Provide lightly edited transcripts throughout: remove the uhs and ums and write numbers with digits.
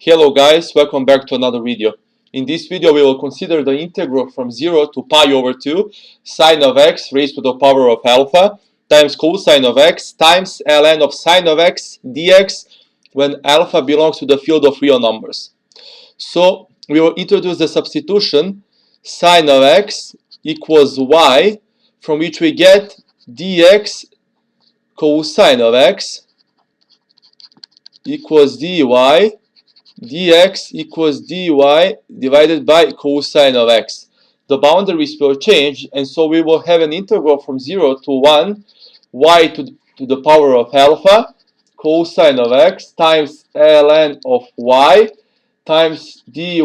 Hello guys, welcome back to another video. In this video we will consider the integral from 0 to pi over 2 sine of x raised to the power of alpha times cosine of x times ln of sine of x dx when alpha belongs to the field of real numbers. So we will introduce the substitution sine of x equals y, from which we get dx cosine of x equals dy dx equals dy divided by cosine of x. The boundaries will change, and so we will have an integral from 0 to 1 y to the power of alpha cosine of x times ln of y times dy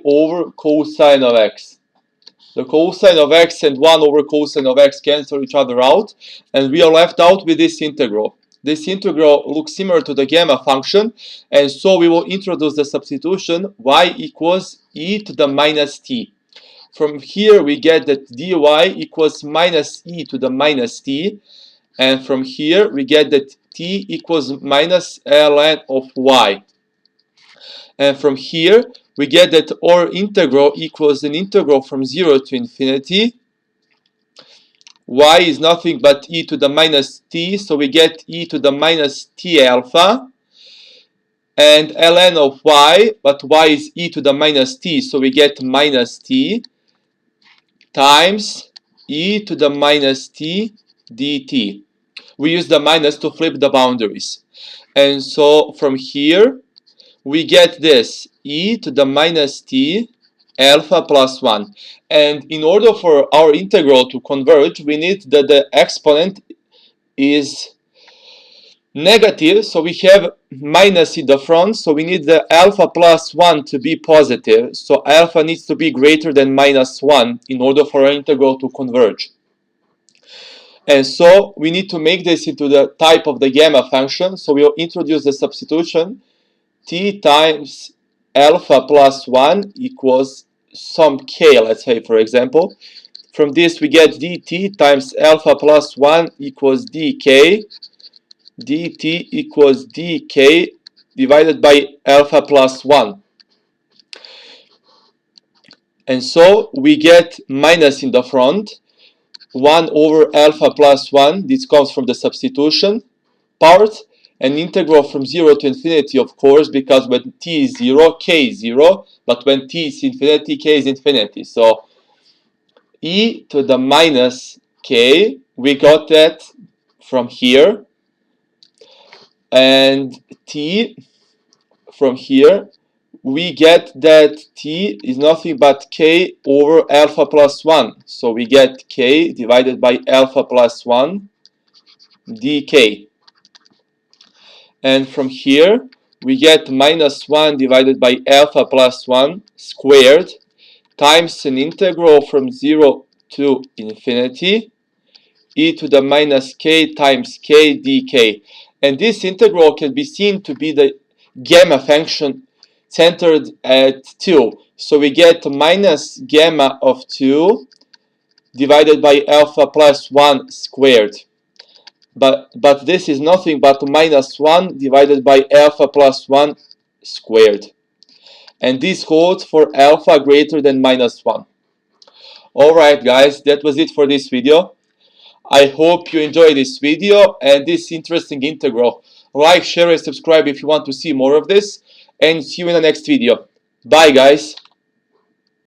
over cosine of x. The cosine of x and 1 over cosine of x cancel each other out, and we are left out with this integral. This integral looks similar to the gamma function, and so we will introduce the substitution y equals e to the minus t. From here we get that dy equals minus e to the minus t, and from here we get that t equals minus ln of y. And from here we get that our integral equals an integral from 0 to infinity. Y is nothing but e to the minus t, so we get e to the minus t alpha, and ln of y, but y is e to the minus t, so we get minus t times e to the minus t dt. We use the minus to flip the boundaries, and so from here we get this e to the minus t alpha plus 1. And in order for our integral to converge, we need that the exponent is negative, so we have minus in the front, so we need the alpha plus 1 to be positive, so alpha needs to be greater than minus 1 in order for our integral to converge. And so we need to make this into the type of the gamma function, so we'll introduce the substitution t times alpha plus 1 equals some k, let's say, for example. From this we get dt times alpha plus 1 equals dk, dt equals dk divided by alpha plus 1. And so we get minus in the front, 1 over alpha plus 1, this comes from the substitution part, an integral from 0 to infinity, of course, because when t is 0, k is 0, but when t is infinity, k is infinity. So e to the minus k, we got that from here, and t from here, we get that t is nothing but k over alpha plus 1. So we get k divided by alpha plus 1 dk. And from here we get minus 1 divided by alpha plus 1 squared times an integral from 0 to infinity e to the minus k times k dk. And this integral can be seen to be the gamma function centered at 2. So we get minus gamma of 2 divided by alpha plus 1 squared. But this is nothing but minus 1 divided by alpha plus 1 squared. And this holds for alpha greater than minus 1. Alright guys, that was it for this video. I hope you enjoyed this video and this interesting integral. Like, share and subscribe if you want to see more of this. And see you in the next video. Bye guys.